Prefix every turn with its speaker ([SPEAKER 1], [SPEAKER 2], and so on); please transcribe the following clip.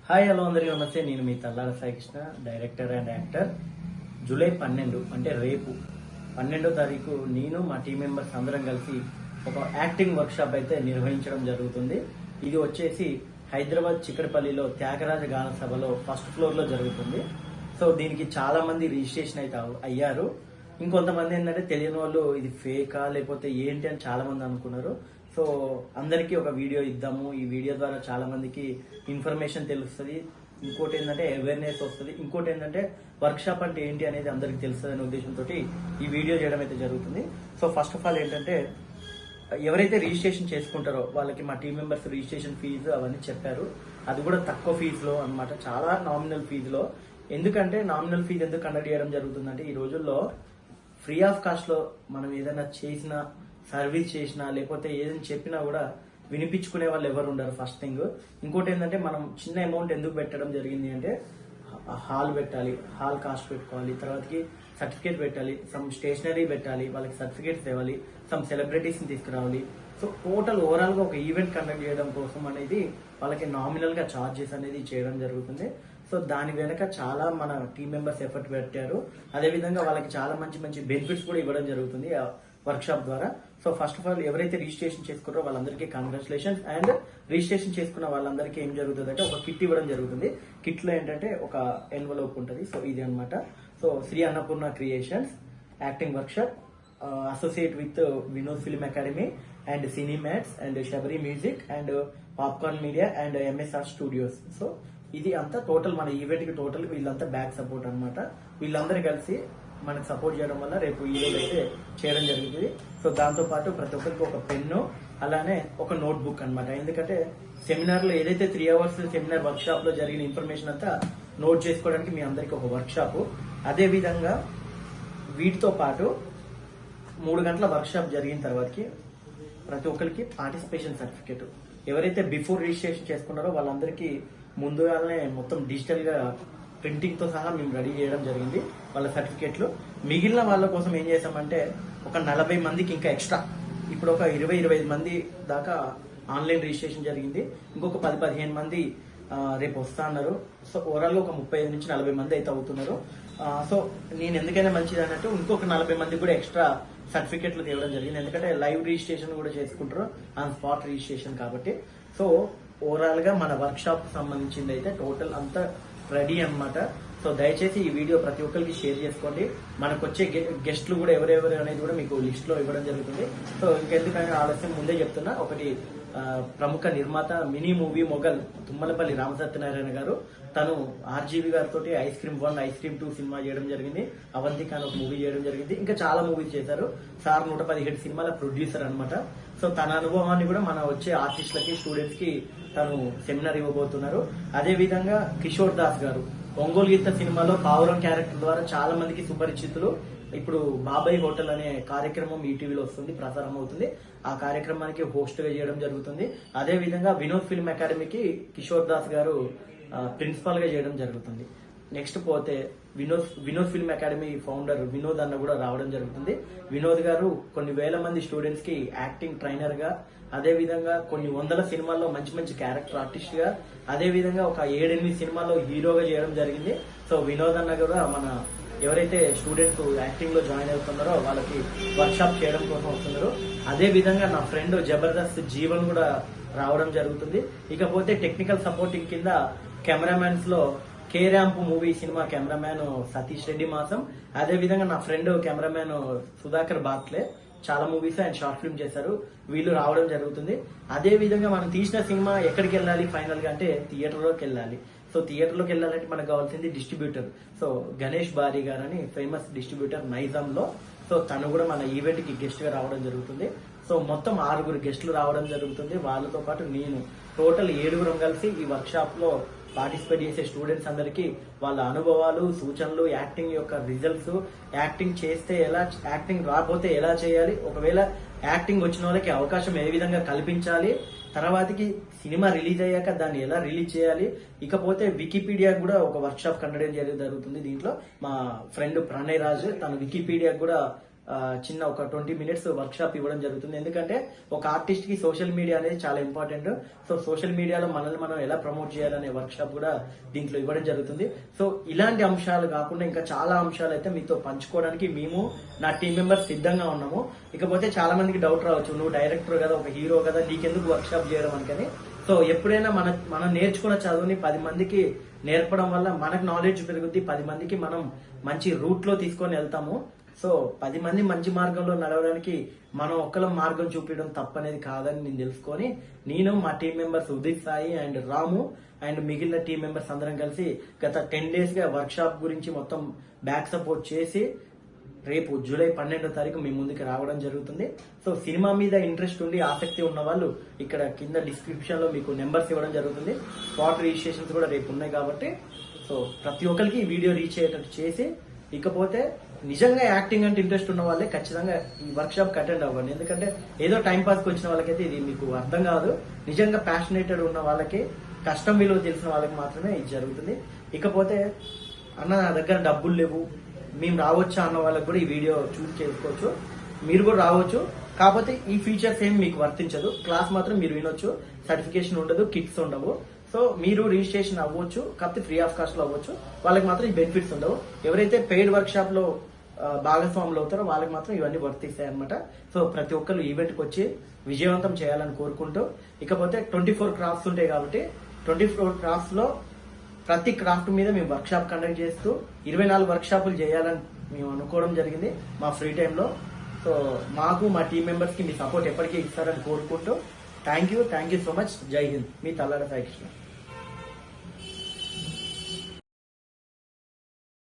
[SPEAKER 1] Hi hello అందరికీ నమస్తే. నేను మీ Tallara Saikrishna, director and actor. July 12 అంటే రేపు 12వ తారీఖు నేను మా టీం మెంబర్స్ అందరం కలిసి ఒక యాక్టింగ్ వర్క్షాప్ అయితే నిర్వహించడం జరుగుతుంది. ఇది వచ్చేసి హైదరాబాద్ చిక్కడపల్లిలో త్యాగరాజ గాన సభలో ఫస్ట్ ఫ్లోర్ లో జరుగుతుంది. సో దీనికి చాలా మంది రిజిస్ట్రేషన్ అయితే అయ్యారు. ఇంకొంతమంది ఏంటంటే తెలియని వాళ్ళు ఇది ఫేకా లేకపోతే ఏంటి అని చాలా మంది అనుకున్నారు. సో అందరికీ ఒక వీడియో ఇద్దాము, ఈ వీడియో ద్వారా చాలా మందికి ఇన్ఫర్మేషన్ తెలుస్తుంది. ఇంకోటి ఏంటంటే అవేర్నెస్ వస్తుంది. ఇంకోటి ఏంటంటే వర్క్ షాప్ అంటే ఏంటి అనేది అందరికి తెలుస్తుంది అనే ఉద్దేశంతో ఈ వీడియో చేయడం అయితే జరుగుతుంది. సో ఫస్ట్ ఆఫ్ ఆల్ ఏంటంటే ఎవరైతే రిజిస్ట్రేషన్ చేసుకుంటారో వాళ్ళకి మా టీం మెంబర్స్ రిజిస్ట్రేషన్ ఫీజు అవన్నీ చెప్పారు. అది కూడా తక్కువ ఫీజులో అన్నమాట, చాలా నామినల్ ఫీజులో. ఎందుకంటే నామినల్ ఫీజు ఎందుకు కండక్ట్ చేయడం జరుగుతుందంటే ఈ రోజుల్లో ఫ్రీ ఆఫ్ కాస్ట్ లో మనం ఏదైనా చేసినా, సర్వీస్ చేసినా, లేకపోతే ఏదైనా చెప్పినా కూడా వినిపించుకునే వాళ్ళు ఎవరు ఉండరు. First thing. ఇంకోటి ఏంటంటే మనం చిన్న అమౌంట్ ఎందుకు పెట్టడం జరిగింది అంటే హాల్ పెట్టాలి, హాల్ కాస్ట్ పెట్టుకోవాలి, తర్వాతకి సర్టిఫికేట్ పెట్టాలి, సమ్ స్టేషనరీ పెట్టాలి, వాళ్ళకి సర్టిఫికేట్స్ ఇవ్వాలి, సమ్ సెలబ్రిటీస్ ని తీసుకురావాలి. సో టోటల్ ఓవరాల్ గా ఒక ఈవెంట్ కండక్ట్ చేయడం కోసం అనేది వాళ్ళకి నామినల్ గా చార్జెస్ అనేది చేయడం జరుగుతుంది. సో దాని వెనక చాలా మన టీం మెంబర్స్ ఎఫర్ట్ పెట్టారు. అదేవిధంగా వాళ్ళకి చాలా మంచి మంచి బెనిఫిట్స్ కూడా ఇవ్వడం జరుగుతుంది వర్క్ షాప్ ద్వారా. సో ఫస్ట్ ఆఫ్ ఆల్ ఎవరైతే రిజిస్ట్రేషన్ చేసుకున్నారో వాళ్ళందరికీ కంగ్రాచులేషన్స్. అండ్ రిజిస్ట్రేషన్ చేసుకున్న వాళ్ళందరికీ ఏం జరుగుతుంది అంటే ఒక కిట్ ఇవ్వడం జరుగుతుంది. కిట్ లో ఏంటంటే ఒక ఎన్వలప్ ఉంటుంది. సో ఇది అన్నమాట. So Shri Annapurna creations acting workshop associate with Vinod film academy and cinemats and Shabari music and popcorn media and MSR studios. So ఇది అంతా టోటల్ మన ఈవెంట్ కి టోటల్ వీళ్ళంతా బ్యాక్ సపోర్ట్ అన్నమాట. వీళ్ళందరూ కలిసి మనకు సపోర్ట్ చేయడం వల్ల రేపు ఈ రోజు అయితే చేయడం జరుగుతుంది. సో దాంతో పాటు ప్రతి ఒక్కరికి ఒక పెన్ను, అలానే ఒక నోట్ బుక్ అనమాట. ఎందుకంటే సెమినార్ లో ఏదైతే 3 hours సెమినార్ వర్క్ షాప్ లో జరిగిన ఇన్ఫర్మేషన్ అంతా నోట్ చేసుకోవడానికి మీ అందరికి ఒక వర్క్ షాప్. అదే విధంగా వీటితో పాటు 3 గంటల వర్క్ షాప్ జరిగిన తర్వాతకి ప్రతి ఒక్కరికి పార్టిసిపేషన్ సర్టిఫికేట్, ఎవరైతే బిఫోర్ రిజిస్ట్రేషన్ చేసుకున్నారో వాళ్ళందరికీ ముందుగానే మొత్తం డిజిటల్ గా ప్రింటింగ్ తో సహా మేము రెడీ చేయడం జరిగింది వాళ్ళ సర్టిఫికేట్లు. మిగిలిన వాళ్ళ కోసం ఏం చేసామంటే ఒక 40 మందికి ఇంకా ఎక్స్ట్రా, ఇప్పుడు ఒక 20-25 మంది దాకా ఆన్లైన్ రిజిస్ట్రేషన్ జరిగింది. ఇంకొక 10-15 మంది రేపు వస్తా అన్నారు. సో ఓవరాల్ గా ఒక 35 నుంచి 40 మంది అయితే అవుతున్నారు. సో నేను ఎందుకైనా మంచిది అన్నట్టు ఇంకొక 40 మందికి కూడా ఎక్స్ట్రా సర్టిఫికెట్లు తేవడం జరిగింది. ఎందుకంటే లైవ్ రిజిస్ట్రేషన్ కూడా చేసుకుంటారు, ఆన్ స్పాట్ రిజిస్ట్రేషన్ కాబట్టి. సో ఓవరాల్ గా మన వర్క్ షాప్ సంబంధించింది అయితే టోటల్ అంతా రెడీ అన్నమాట. సో దయచేసి ఈ వీడియో ప్రతి ఒక్కరికి షేర్ చేసుకోండి. మనకు వచ్చే గెస్ట్లు కూడా ఎవరెవరు అనేది కూడా మీకు లిస్ట్ లో ఇవ్వడం జరుగుతుంది. సో ఇంకెందుకైనా ఆలస్యం ముందే చెప్తున్నా, ఒకటి ప్రముఖ నిర్మాత mini movie mogul Tummalapalli Ramasatyanarayana గారు, తను ఆర్జీవి గారితో ice cream 1, ice cream 2 cinema చేయడం జరిగింది. అవంతిక అని ఒక మూవీ చేయడం జరిగింది. ఇంకా చాలా మూవీస్ చేశారు. సార్ 117 సినిమాల ప్రొడ్యూసర్ అనమాట. సో తన అనుభవాన్ని కూడా మన వచ్చే ఆర్టిస్టులకి, స్టూడెంట్స్ కి తను సెమినార్ ఇవ్వబోతున్నారు. అదే విధంగా కిషోర్ దాస్ గారు ఒంగోలు గీత సినిమాలో పావురం క్యారెక్టర్ ద్వారా చాలా మందికి సుపరిచితులు. ఇప్పుడు బాబాయ్ హోటల్ అనే కార్యక్రమం ఈటీవీలో వస్తుంది, ప్రసారం అవుతుంది. ఆ కార్యక్రమానికి హోస్ట్ గా చేయడం జరుగుతుంది. అదే విధంగా వినోద్ ఫిల్మ్ అకాడమీకి కిషోర్ దాస్ గారు ప్రిన్సిపాల్ గా చేయడం జరుగుతుంది. నెక్స్ట్ పోతే Vinod film academy founder Vinod అన్న కూడా రావడం జరుగుతుంది. వినోద్ గారు కొన్ని వేల మంది స్టూడెంట్స్ కి యాక్టింగ్ ట్రైనర్ గా, అదే విధంగా కొన్ని వందల సినిమాల్లో మంచి మంచి క్యారెక్టర్ ఆర్టిస్ట్ గా, అదే విధంగా ఒక 7-8 సినిమాల్లో హీరోగా చేయడం జరిగింది. సో వినోద్ అన్న కూడా మన ఎవరైతే స్టూడెంట్స్ యాక్టింగ్ లో జాయిన్ అవుతున్నారో వాళ్ళకి వర్క్ షాప్ చేయడం కోసం వస్తున్నారు. అదే విధంగా నా ఫ్రెండ్ జబర్దస్త్ జీవన్ కూడా రావడం జరుగుతుంది. ఇకపోతే టెక్నికల్ సపోర్టింగ్ కింద కెమెరామెన్స్ లో K ramp movie cinema cameraman Satish Reddy మాసం, అదే విధంగా నా ఫ్రెండ్ కెమెరామ్యాన్ సుధాకర్ బాత్లే, చాలా మూవీస్ అండ్ షార్ట్ ఫిల్మ్ చేశారు, వీళ్ళు రావడం జరుగుతుంది. అదే విధంగా మనం తీసిన సినిమా ఎక్కడికి వెళ్ళాలి ఫైనల్ గా అంటే థియేటర్ లోకి వెళ్ళాలి. సో థియేటర్ లోకి వెళ్ళాలంటే మనకు కావాల్సింది డిస్ట్రిబ్యూటర్. సో గణేష్ బారీ గారు అని ఫేమస్ డిస్ట్రిబ్యూటర్ నైజాం లో, సో తను కూడా మన ఈవెంట్ కి గెస్ట్ గా రావడం జరుగుతుంది. సో మొత్తం 6 గెస్టులు రావడం జరుగుతుంది. వాళ్ళతో పాటు నేను టోటల్ 7 కలిసి ఈ వర్క్ షాప్ లో పార్టిసిపేట్ చేసే స్టూడెంట్స్ అందరికీ వాళ్ళ అనుభవాలు, సూచనలు, యాక్టింగ్ యొక్క రిజల్ట్స్, యాక్టింగ్ చేస్తే ఎలా, యాక్టింగ్ రాకపోతే ఎలా చేయాలి, ఒకవేళ యాక్టింగ్ వచ్చిన వాళ్ళకి అవకాశం ఏ విధంగా కల్పించాలి, తర్వాతకి సినిమా రిలీజ్ అయ్యాక దాన్ని ఎలా రిలీజ్ చేయాలి, ఇకపోతే వికీపీడియా కూడా ఒక వర్క్ షాప్ కండక్ట్ చేయడం జరుగుతుంది. దీంట్లో మా ఫ్రెండ్ ప్రణయ్ రాజ్ తను వికీపీడియా కూడా చిన్న ఒక 20 మినిట్స్ వర్క్ షాప్ ఇవ్వడం జరుగుతుంది. ఎందుకంటే ఒక ఆర్టిస్ట్ కి సోషల్ మీడియా అనేది చాలా ఇంపార్టెంట్. సో సోషల్ మీడియాలో మనల్ని మనం ఎలా ప్రమోట్ చేయాలనే వర్క్ షాప్ కూడా దీంట్లో ఇవ్వడం జరుగుతుంది. సో ఇలాంటి అంశాలు కాకుండా ఇంకా చాలా అంశాలు అయితే మీతో పంచుకోవడానికి మేము నా టీం మెంబర్స్ సిద్ధంగా ఉన్నాము. ఇకపోతే చాలా మందికి డౌట్ రావచ్చు, నువ్వు డైరెక్టర్ కదా, ఒక హీరో కదా, నీకెందుకు వర్క్ షాప్ చేయడం అనుకని. సో ఎప్పుడైనా మనం నేర్చుకున్న చదువుని 10 మందికి నేర్పడం వల్ల మనకు నాలెడ్జ్ పెరుగుద్ది, 10 మందికి మనం మంచి రూట్ లో తీసుకొని వెళ్తాము. సో 10 మంది మంచి మార్గంలో నడవడానికి మనం ఒక్కల మార్గం చూపించడం తప్పనేది కాదని నేను తెలుసుకొని నేను మా team members Udit Sai and Ramu and మిగిలిన టీం మెంబర్స్ అందరం కలిసి గత 10 డేస్ గా వర్క్ షాప్ గురించి మొత్తం బ్యాక్ సపోర్ట్ చేసి రేపు జూలై 12వ తారీఖు మీ ముందుకు రావడం జరుగుతుంది. సో సినిమా మీద ఇంట్రెస్ట్ ఉండి ఆసక్తి ఉన్న వాళ్ళు ఇక్కడ కింద డిస్క్రిప్షన్ లో మీకు నెంబర్స్ ఇవ్వడం జరుగుతుంది. స్పాట్ రిజిస్ట్రేషన్స్ కూడా రేపు ఉన్నాయి కాబట్టి సో ప్రతి ఒక్కరికి ఈ వీడియో రీచ్ అయ్యేటట్టు చేసి, ఇకపోతే నిజంగా యాక్టింగ్ అంటే ఇంట్రెస్ట్ ఉన్న వాళ్ళే ఖచ్చితంగా ఈ వర్క్ షాప్ అటెండ్ అవ్వండి. ఎందుకంటే ఏదో టైం పాస్కి వచ్చిన వాళ్ళకైతే ఇది మీకు అర్థం కాదు. నిజంగా ప్యాషనేటెడ్ ఉన్న వాళ్ళకి, కష్టం విలువ తెలిసిన వాళ్ళకి మాత్రమే ఇది జరుగుతుంది. ఇకపోతే అన్న నా దగ్గర డబ్బులు లేవు, మేము రావచ్చా అన్న వాళ్ళకి కూడా ఈ వీడియో చూస్ చేసుకోవచ్చు. మీరు కూడా రావచ్చు, కాకపోతే ఈ ఫీచర్స్ ఏమి మీకు వర్తించదు. క్లాస్ మాత్రం మీరు వినొచ్చు, సర్టిఫికేషన్ ఉండదు, కిట్స్ ఉండవు. సో మీరు రిజిస్ట్రేషన్ అవ్వచ్చు, కాకపోతే ఫ్రీ ఆఫ్ కాస్ట్ లో అవ్వచ్చు. వాళ్ళకి మాత్రం ఈ బెనిఫిట్స్ ఉండవు. ఎవరైతే పెయిడ్ వర్క్ షాప్ లో భాగస్వాములు అవుతారో వాళ్ళకి మాత్రం ఇవన్నీ వర్తిస్తాయి అనమాట. సో ప్రతి ఒక్కరు ఈవెంట్కి వచ్చి విజయవంతం చేయాలని కోరుకుంటూ, ఇకపోతే 24 క్రాఫ్ట్స్ ఉంటాయి కాబట్టి 24 క్రాఫ్ట్స్ లో ప్రతి క్రాఫ్ట్ మీద మేము వర్క్ షాప్ కండక్ట్ చేస్తూ 24 వర్క్ షాపులు చేయాలని మేము అనుకోవడం జరిగింది మా ఫ్రీ టైంలో. సో మాకు మా టీం మెంబర్స్ కి మీ సపోర్ట్ ఎప్పటికీ ఇస్తారని కోరుకుంటూ థ్యాంక్ యూ సో మచ్. జై హింద్. మీ తల్లాడ సాయి కృష్ణ.